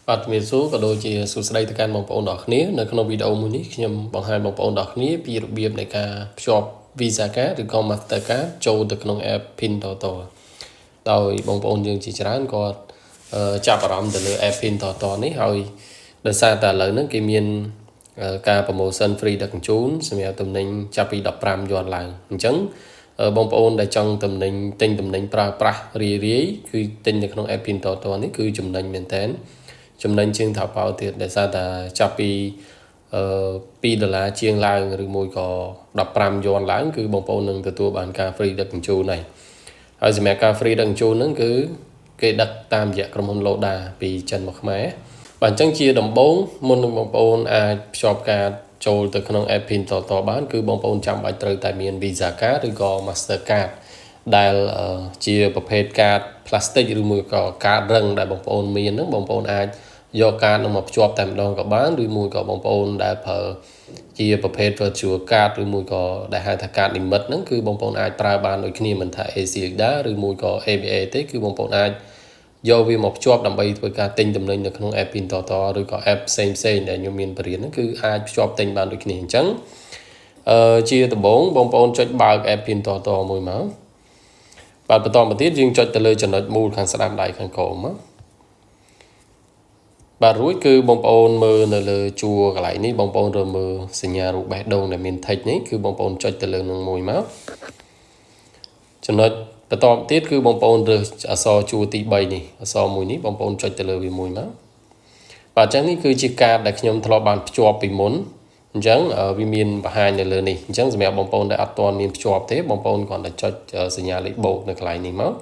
បាទជំរាបសួរក៏ដូចជាសួស្តីទៅកាន់បងប្អូនទាំងអស់គ្នានៅក្នុងវីដេអូមួយនេះខ្ញុំបង្ហាញបងប្អូនទាំងអស់គ្នាពីរបៀបនៃការភ្ជាប់ Visa Card ឬក៏ Mastercard ចូលទៅក្នុង app PinTotal ដោយបងប្អូនយើងជាច្រើនគាត់ចាប់អារម្មណ៍ទៅលើ app PinTotal នេះហើយដោយសារតែឥឡូវហ្នឹងគេមានការ promotion free ដឹកជញ្ជូនសម្រាប់ទំនិញចាប់ពី15យន់ឡើងអញ្ចឹងបងប្អូនដែលចង់ទិញទំនិញប្រើប្រាស់រាយគឺទិញនៅក្នុង app PinTotal នេះគឺចំណេញមែនតើចំណេញជាងថោកប៉ោទៀតដែលសារតែចាប់ពី$2ជាងឡើងឬមួយក៏15យន់ឡើងគឺបងប្អូននឹងទទួលបានការ free ដឹកជញ្ជូនហើយសម្រាប់ការ free ដឹកជញ្ជូនហ្នឹងគឺគេដឹកតាមរយៈក្រុមហ៊ុន Loda ពីចិនមកខ្មែរបាទអញ្ចឹងជាដំបូងមុននឹងបងប្អូនអាចភ្ជាប់ការចូលទៅក្នុង app PinTotal បានគឺបងប្អូនចាំបាច់ត្រូវតែមាន Visa Card ឬក៏ Mastercard ដែលជាប្រភេទកាត plastic ឬមួយក៏កាតរឹងដែលបងប្អូនមានហ្នឹងបងប្អូនអាចយកកាតនឹងមកភ្ជាប់តែម្ដងក៏បានឬមួយក៏បងប្អូនដែលប្រើជាប្រភេទ virtual card ឬមួយក៏ដែលហៅថា card limit ហ្នឹងគឺបងប្អូនអាចប្រើបានដូចគ្នាមិនថា ACIDA ឬមួយក៏ ABA ទេគឺបងប្អូនអាចយកវាមកភ្ជាប់ដើម្បីធ្វើការទិញទំនិញនៅក្នុង app PinTotal ឬក៏ app ផ្សេងដែលខ្ញុំមានបរិញ្ញាហ្នឹងគឺអាចភ្ជាប់ទិញបានដូចគ្នាអញ្ចឹងជាដំបូងបងប្អូនចុចបើក app PinTotal មួយមកបាទបន្តមកទៀតយើងចុចទៅលើចំណុចមូលខាងស្ដាំដៃខាងក្រោមមកបាទរួចគឺបងប្អូនមើលនៅលើជួរកន្លែងនេះបងប្អូនរើមើលសញ្ញារូបបេះដូងដែលមាន text នេះគឺបងប្អូនចុចទៅលើនឹងមួយមកចំណុចបន្តទៀតគឺបងប្អូនរើសអក្សរជួរទី3នេះអក្សរមួយនេះបងប្អូនចុចទៅលើវាមួយមកបាទអញ្ចឹងនេះគឺជាកាតដែលខ្ញុំធ្លាប់បានភ្ជាប់ពីមុនអញ្ចឹងវាមានបង្ហាញនៅលើនេះអញ្ចឹងសម្រាប់បងប្អូនដែលអត់ទាន់មានភ្ជាប់ទេបងប្អូនគ្រាន់តែចុចសញ្ញាលេខបូកនៅកន្លែងនេះមក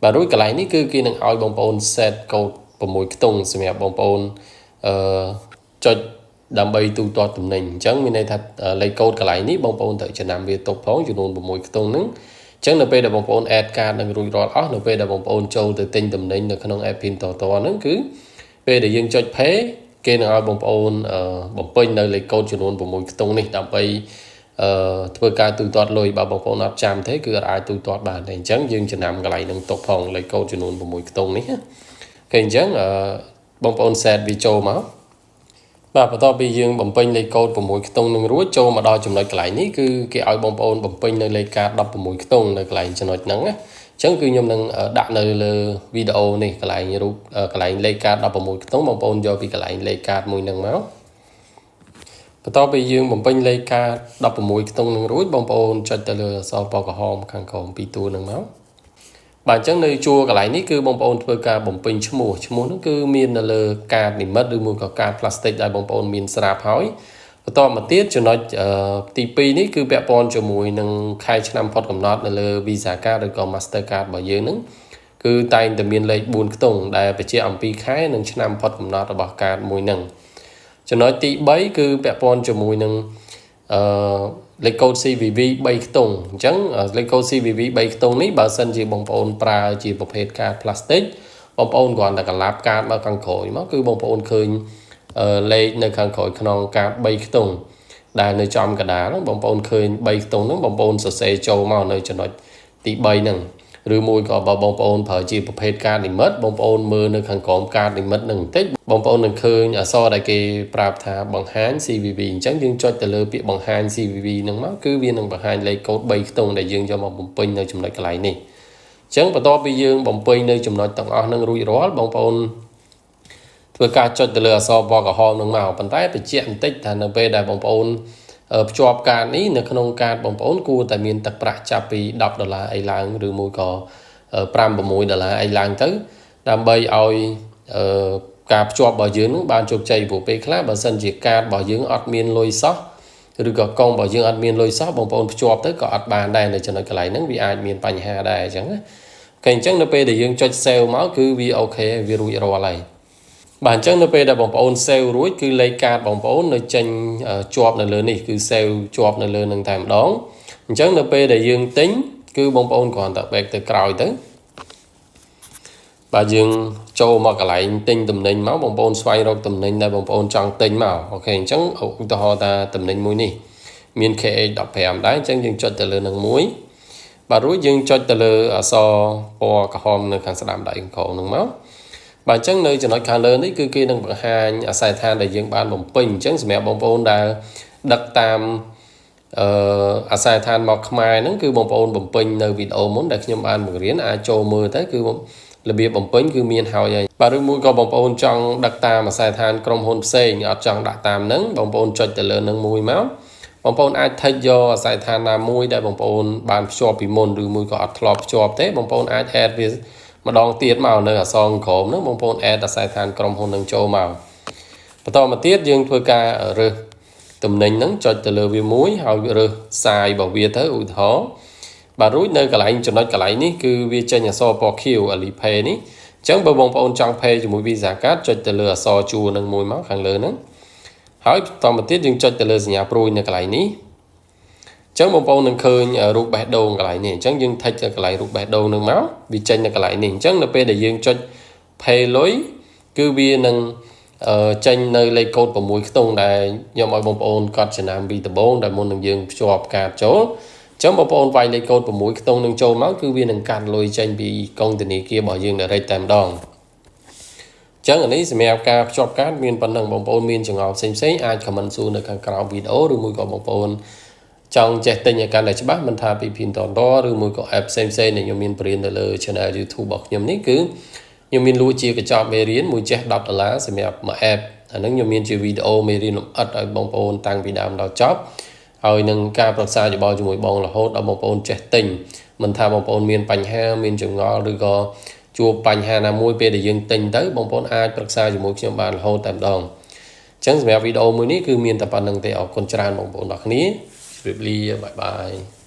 បាទរួចកន្លែងនេះគឺគេនឹងឲ្យបងប្អូន set code 6ខ្ទង់សម្រាប់បងប្អូនចុចដើម្បីទូទាត់ទំនិញអញ្ចឹងមានន័យថាលេខកូដកន្លែងនេះបងប្អូនត្រូវចំណាំវាទុកផងចំនួន6ខ្ទង់ហ្នឹងអញ្ចឹងនៅពេលដែលបងប្អូន add card នឹងរួចរាល់អស់នៅពេលដែលបងប្អូនចូលទៅទិញទំនិញនៅក្នុង app PinTotal ហ្នឹងគឺពេលដែលយើងចុច pay គេនឹងឲ្យបងប្អូនបំពេញនៅលេខកូដចំនួន6ខ្ទង់នេះដើម្បីធ្វើការទូទាត់លុយបើបងប្អូនអត់ចាំទេគឺអាចទូទាត់បានតែអញ្ចឹងយើងចំណាំកន្លែងហ្នឹងទុកផងលេខកូដចំនួន6ខ្ទង់នេះគេអញ្ចឹងបងប្អូន set វាចូលមកបាទបន្ទាប់ពីយើងបំពេញលេខកូដ6ខ្ទង់នឹងរួចចូលមកដល់ចំណុចកន្លែងនេះគឺគេឲ្យបងប្អូនបំពេញនៅលេខការ16ខ្ទង់នៅកន្លែងចំណុចហ្នឹងណាអញ្ចឹងគឺខ្ញុំនឹងដាក់នៅលើវីដេអូនេះកន្លែងរូបកន្លែងលេខការ16ខ្ទង់បងប្អូនយកពីកន្លែងលេខការមួយហ្នឹងមកបន្ទាប់ពីយើងបំពេញលេខការ16ខ្ទង់នឹងរួចបងប្អូនចុចទៅលើអក្សរពណ៌ក្រហមខាងក្រោមពីរតួហ្នឹងមកបាទអញ្ចឹងនៅជួរកន្លែងនេះគឺបងប្អូនធ្វើការបំពេញឈ្មោះហ្នឹងគឺមាននៅលើកាត limit ឬមួយក៏កាត plastic ដែលបងប្អូនមានស្រាប់ហើយបន្តមកទៀតចំណុចទី2នេះគឺពាក់ព័ន្ធជាមួយនឹងខែឆ្នាំផុតកំណត់នៅលើ Visa Card ឬក៏ Mastercard របស់យើងហ្នឹងគឺតែងតែមានលេខ4ខ្ទង់ដែលបញ្ជាក់អំពីខែនិងឆ្នាំផុតកំណត់របស់កាតមួយហ្នឹងចំណុចទី3គឺពាក់ព័ន្ធជាមួយនឹងលេខកូដ CVV 3ខ្ទង់អញ្ចឹងលេខកូដ CVV 3ខ្ទង់នេះបើសិនជាបងប្អូនប្រើជាប្រភេទកាត plastic បងប្អូនគ្រាន់តែកន្លាប់កាតមកខាងក្រោយមកគឺបងប្អូនឃើញលេខនៅខាងក្រោយក្នុងកាត3ខ្ទង់ដែលនៅចំកណ្ដាលហ្នឹងបងប្អូនឃើញ3ខ្ទង់ហ្នឹងបងប្អូនសរសេរចូលមកនៅចំណុចទី3ហ្នឹងឬមួយក៏បើបងប្អូនប្រើជាប្រភេទកាត limit បងប្អូនមើលនៅខាងក្រោមកាត limit ហ្នឹងបន្តិចបងប្អូននឹងឃើញអក្សរដែលគេប្រាប់ថាបង្ហាញ CVV អញ្ចឹងយើងចុចទៅលើពាក្យបង្ហាញ CVV ហ្នឹងមកគឺវានឹងបង្ហាញលេខកូដ3ខ្ទង់ដែលយើងយកមកបំពេញនៅចំណុចកន្លែងនេះអញ្ចឹងបន្ទាប់ពីយើងបំពេញនៅចំណុចទាំងអស់ហ្នឹងរួចរាល់បងប្អូនធ្វើការចុចទៅលើអក្សរពណ៌ក្រហមហ្នឹងមកប៉ុន្តែបញ្ជាក់បន្តិចថានៅពេលដែលបងប្អូនភ្ជាប់កាតនេះនៅក្នុងកាតបងប្អូនគួរតែមានទឹកប្រាក់ចាប់ពី$10អីឡើងឬមួយក៏$5-6អីឡើងទៅដើម្បីឲ្យការភ្ជាប់របស់យើងនឹងបានជោគជ័យព្រោះពេលខ្លះបើសិនជាកាតរបស់យើងអត់មានលុយសោះឬក៏កុំរបស់យើងអត់មានលុយសោះបងប្អូនភ្ជាប់ទៅក៏អត់បានដែរនៅចំណុចកន្លែងហ្នឹងវាអាចមានបញ្ហាដែរអញ្ចឹងណាអញ្ចឹងនៅពេលដែលយើងចុច save មកគឺវាអូខេវារួចរាល់ហើយបាទអញ្ចឹងនៅពេលដែលបងប្អូន save រួចគឺលេខកាតបងប្អូននៅចេញជាប់នៅលើនេះគឺ save ជាប់នៅលើនឹងតែម្ដងអញ្ចឹងនៅពេលដែលយើងទិញគឺបងប្អូនគ្រាន់តែ back ទៅក្រោយទៅបាទយើងចូលមកកន្លែងទិញទំនិញមកបងប្អូនស្វែងរកទំនិញដែលបងប្អូនចង់ទិញមកអូខេអញ្ចឹងឧទាហរណ៍ថាទំនិញមួយនេះមាន KH15 ដែរអញ្ចឹងយើងចុចទៅលើនឹងមួយបាទរួចយើងចុចទៅលើអក្សរពណ៌ក្រហមនៅខាងស្ដាំដៃខាងក្រោមហ្នឹងមក Bà chẳng nơi cho nói khá lớn đấy cứ kia nâng bằng hai à xài than để dương bán bóng pin chẳng sẽ mẹ bóng bóng đã đặt tam à xài than mọc mai nó cứ bóng pin nơi video muốn đặt nhóm bán một riêng ai cho mưa tới cứ là bia bóng pin cứ miền hào vậy bà đôi mũi có bóng bóng trong đặt tam mà xài than trong hôn xe ở trong đặt tam nâng bóng bóng cho từ lớn nâng mùi máu bóng bóng ai thay do xài than là mùi để bóng bóng bán cho bị môn rồi mùi có lọp cho thế bóng bóng ai add với mà đong tiết màu nơi ở song khổm nó bông bông add xài than trong hôn nâng châu màu và to mà tiết dương thôi ca ở rư tùm nình nâng cho từ lừa vi muối hào rư xài bảo bia tới ủi thó bà rúi nơi cả lại cho nói cả lại ní cứ vi chơi nhà so bò khiêu ở lì phê ní chẳng bông bông trong phê cho mũi vi giả cát cho từ lừa so chua nâng mùi máu kháng lớn nâng hỏi to mà tiết dương cho từ lừa nhà prui nơi cả lại ní chẳng bông bông nâng khơi ở rút bát đồ cả lại nè chẳng dương thay cho cả lại rút bát đồ nâng máu vì tranh cả lại nè chẳng là pe để dương cho phê lối cứ vi nâng tranh nơi lấy cột của mũi tung này do mọi bông bông còn chỉ làm bị tập bông đại môn nâng dương cho họp cả chỗ chẳng bông bông vay lấy cột của mũi tung nâng châu máu cứ vi nâng càn lôi tranh bị công tình này kia bỏ dương để đây tạm đòn chẳng ở đây sẽ mèo ca cho cát miền phần nâng bông bông miền trường học xem xét ai comment xuống được cả video rồi mũi có bông bông trong chạy tình nhà can này cho bác mình thà bị pin toàn đó rồi mùi có app xem này nhiều miền print là channel YouTube bọc nhóm ní cứ nhiều miền lưu chia cái cho mê riêng mùi chết đọc là sẽ mẹp mà app nó nhiều miền chia video mê riêng ớt ở bông bông tăng vì đam đào chóp rồi nâng ca bật xa cho bao cho mùi bông là hốt ở bông bông chạy tình mình thà bông bông miền bánh ha miền trường ngõ rồi có chua bánh ha là mùi bê để dương tình tới bông bông ai bật xa cho mùi nhóm bạn là hốt tạm đòn chẳng mẹp video mới ní cứ miền tập bản nâng tệ ở con tràn bông bông đọc ní. Bye bye.